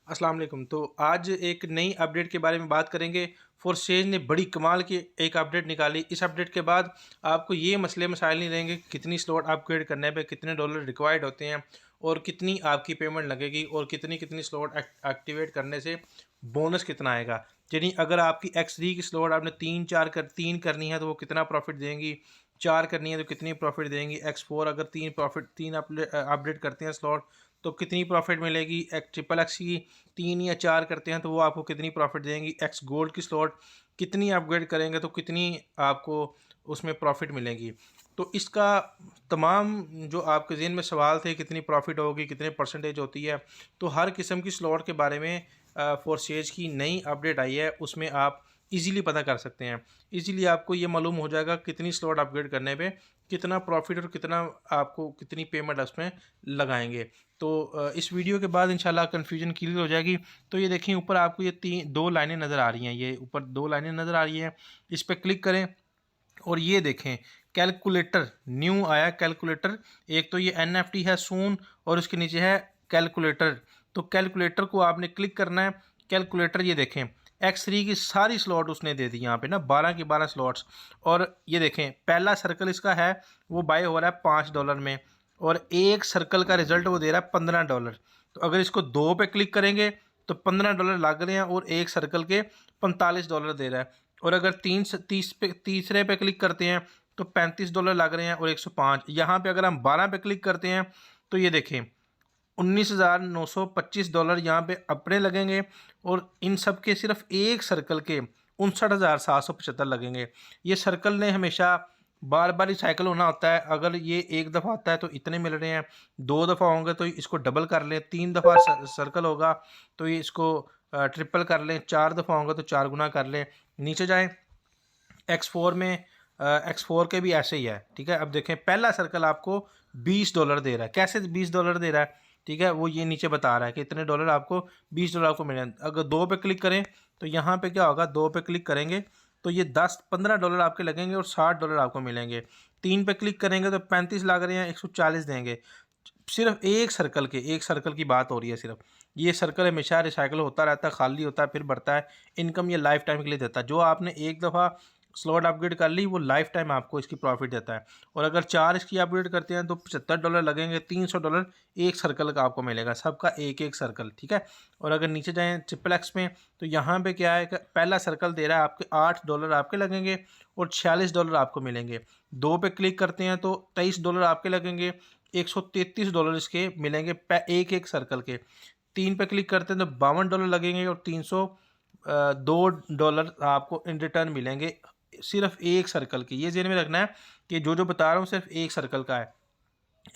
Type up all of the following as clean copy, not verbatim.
अस्सलाम वालेकुम। तो आज एक नई अपडेट के बारे में बात करेंगे। फोर्सेज ने बड़ी कमाल की एक अपडेट निकाली। इस अपडेट के बाद आपको ये मसले मसाइल नहीं रहेंगे कि कितनी स्लॉट अपग्रेड करने पे कितने डॉलर रिक्वायर्ड होते हैं और कितनी आपकी पेमेंट लगेगी और कितनी कितनी स्लॉट एक्टिवेट करने से बोनस कितना आएगा। यानी अगर आपकी X3 की स्लॉट आपने तीन करनी है तो वो कितना प्रॉफिट देंगी, 4 करनी है तो कितनी प्रॉफिट देंगी, X4 अगर तीन अपडेट करते हैं स्लॉट तो कितनी प्रॉफिट मिलेगी, ट्रिपल एक्स की 3 या 4 करते हैं तो वो आपको कितनी प्रॉफिट देंगी, एक्स गोल्ड की स्लॉट कितनी अपग्रेड करेंगे तो कितनी आपको उसमें प्रॉफिट मिलेगी। तो इसका तमाम जो आपके ज़हन में सवाल थे कितनी प्रॉफिट होगी, कितने परसेंटेज होती है, तो हर किस्म की स्लॉट के बारे में फोर्सेज की नई अपडेट आई है, उसमें आप इजीली पता कर सकते हैं। इजीली आपको ये मालूम हो जाएगा कितनी स्लॉट अपग्रेड करने पे कितना प्रॉफिट और कितना आपको कितनी पेमेंट उसमें लगाएंगे। तो इस वीडियो के बाद इंशाल्लाह कन्फ्यूजन क्लियर हो जाएगी। तो ये देखें ऊपर आपको ये दो लाइनें नज़र आ रही हैं, ये ऊपर दो लाइनें नज़र आ रही हैं, इस पर क्लिक करें और ये देखें कैलकुलेटर न्यू आया कैलकुलेटर। एक तो ये NFT है सून और उसके नीचे है कैलकुलेटर। तो कैलकुलेटर को आपने क्लिक करना है। कैलकुलेटर ये देखें X3 की सारी स्लॉट उसने दे दी यहाँ पे ना 12 की 12 स्लॉट्स। और ये देखें पहला सर्कल इसका है वो बाय हो रहा है $5 में और एक सर्कल का रिजल्ट वो दे रहा है $15। तो अगर इसको दो पे क्लिक करेंगे तो $15 लग रहे हैं और एक सर्कल के $45 दे रहा है। और अगर तीसरे पे क्लिक करते हैं तो $35 लग रहे हैं और 105। यहाँ पे अगर हम 12 पे क्लिक करते हैं तो ये देखें $19,925 यहाँ पे अपने लगेंगे और इन सब के सिर्फ एक सर्कल के 59,775 लगेंगे। ये सर्कल ने हमेशा बार बार रिसाइकल होना होता है। अगर ये एक दफ़ा आता है तो इतने मिल रहे हैं, दो दफ़ा होंगे तो इसको डबल कर लें, तीन दफ़ा सर्कल होगा तो ये इसको ट्रिपल कर लें, चार दफ़ा होंगे तो 4 गुना कर लें। नीचे जाएं X4 में, X4 के भी ऐसे ही है। ठीक है, अब देखें पहला सर्कल आपको $20 दे रहा है। कैसे $20 दे रहा है? ठीक है, वो ये नीचे बता रहा है कि इतने डॉलर आपको $20 आपको मिले। अगर दो पे क्लिक करें तो यहाँ पे क्या होगा, दो पे क्लिक करेंगे तो ये 10-15 डॉलर आपके लगेंगे और $60 आपको मिलेंगे। तीन पे क्लिक करेंगे तो 35 लग रहे हैं, 140 देंगे। सिर्फ एक सर्कल की बात हो रही है सिर्फ। ये सर्कल हमेशा रिसाइकिल होता रहता है, खाली होता है फिर बढ़ता है। इनकम ये लाइफ टाइम के लिए देता है। जो आपने एक दफ़ा स्लॉट अपग्रेड कर ली वो लाइफ टाइम आपको इसकी प्रॉफिट देता है। और अगर 4 इसकी अपग्रेड करते हैं तो $75 लगेंगे, $300 एक सर्कल का आपको मिलेगा, सबका एक एक सर्कल। ठीक है, और अगर नीचे जाएँ ट्रिपल एक्स में तो यहाँ पे क्या है कि पहला सर्कल दे रहा है आपके $8 आपके लगेंगे और $46 आपको मिलेंगे। दो पे क्लिक करते हैं तो $23 आपके लगेंगे, $133 इसके मिलेंगे एक एक सर्कल के। तीन पे क्लिक करते हैं तो $52 लगेंगे और 302 डॉलर आपको इन रिटर्न मिलेंगे सिर्फ एक सर्कल की। ये ज़हन में रखना है कि जो जो बता रहा हूँ सिर्फ एक सर्कल का है।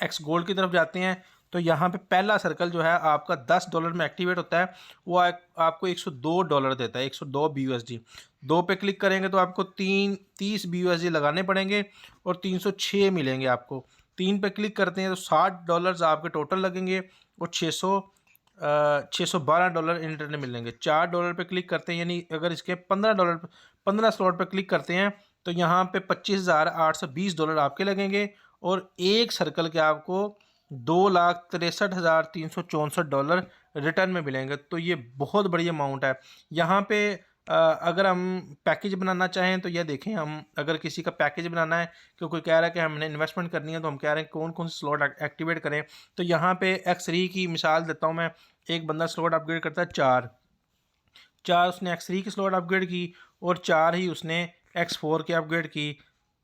एक्स गोल्ड की तरफ जाते हैं तो यहाँ पे पहला सर्कल जो है आपका $10 में एक्टिवेट होता है। वो आपको $102 देता है, 102 BUSD। दो पे क्लिक करेंगे तो आपको 30 BUSD लगाने पड़ेंगे और 306 मिलेंगे आपको। तीन पे क्लिक करते हैं तो $60 आपके टोटल लगेंगे और 612 इन रिटर्न मिलेंगे। $4 पे क्लिक करते हैं यानी अगर इसके $15 15 स्लॉट पे क्लिक करते हैं तो यहाँ पे $25,820 आपके लगेंगे और एक सर्कल के आपको $2,63,364 रिटर्न में मिलेंगे। तो ये बहुत बड़ी अमाउंट है। यहाँ पे अगर हम पैकेज बनाना चाहें तो यह देखें, हम अगर किसी का पैकेज बनाना है कि कोई कह रहा है कि हमने इन्वेस्टमेंट करनी है तो हम कह रहे हैं कौन कौन से स्लॉट एक्टिवेट करें। तो यहाँ पे X3 की मिसाल देता हूँ मैं। एक बंदा स्लॉट अपग्रेड करता है चार उसने X3 की स्लॉट अपग्रेड की और 4 ही उसने X4 की अपग्रेड की।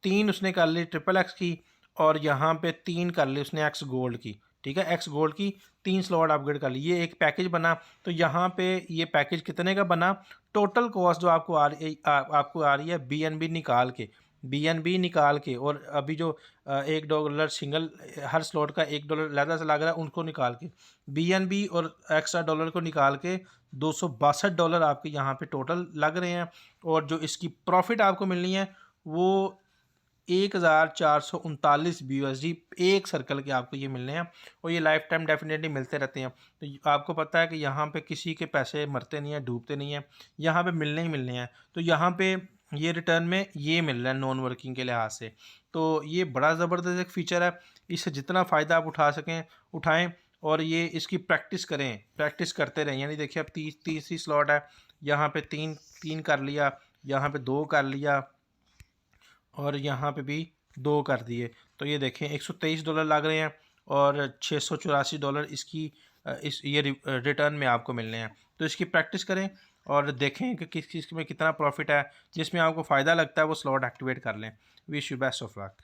3 उसने कर ली ट्रिपल एक्स की और यहाँ पे 3 कर ली उसने एक्स गोल्ड की। ठीक है, एक्स गोल्ड की 3 स्लॉट अपग्रेड कर ली, ये एक पैकेज बना। तो यहाँ पे ये पैकेज कितने का बना, टोटल कॉस्ट जो आपको आ रही है बी एन बी निकाल के और अभी जो $1 सिंगल हर स्लॉट का $1 लहदा से लग रहा है उनको निकाल के, बी और एक्स्ट्रा डॉलर को निकाल के $262 आपके यहाँ पे टोटल लग रहे हैं। और जो इसकी प्रॉफिट आपको मिलनी है वो 1,439 BUSD एक सर्कल के आपको ये मिलने हैं और ये लाइफ टाइम डेफिनेटली मिलते रहते हैं। तो आपको पता है कि यहाँ पे किसी के पैसे मरते नहीं हैं, डूबते नहीं हैं, यहाँ पे मिलने ही मिलने हैं। तो यहाँ पे ये रिटर्न में ये मिल रहा है नॉन वर्किंग के लिहाज से। तो ये बड़ा ज़बरदस्त एक फ़ीचर है, इससे जितना फ़ायदा आप उठा सकें उठाएँ। और ये इसकी प्रैक्टिस करें, प्रैक्टिस करते रहें। यानी देखिए अब तीसरी स्लॉट है, यहाँ पे तीन तीन कर लिया, यहाँ पे 2 कर लिया और यहाँ पे भी 2 कर दिए। तो ये देखें $123 लग रहे हैं और $684 इसकी इस ये रिटर्न में आपको मिलने हैं। तो इसकी प्रैक्टिस करें और देखें कि किस चीज़ में कितना प्रॉफिट है। जिसमें आपको फ़ायदा लगता है वो स्लॉट एक्टिवेट कर लें। Wish you best of luck.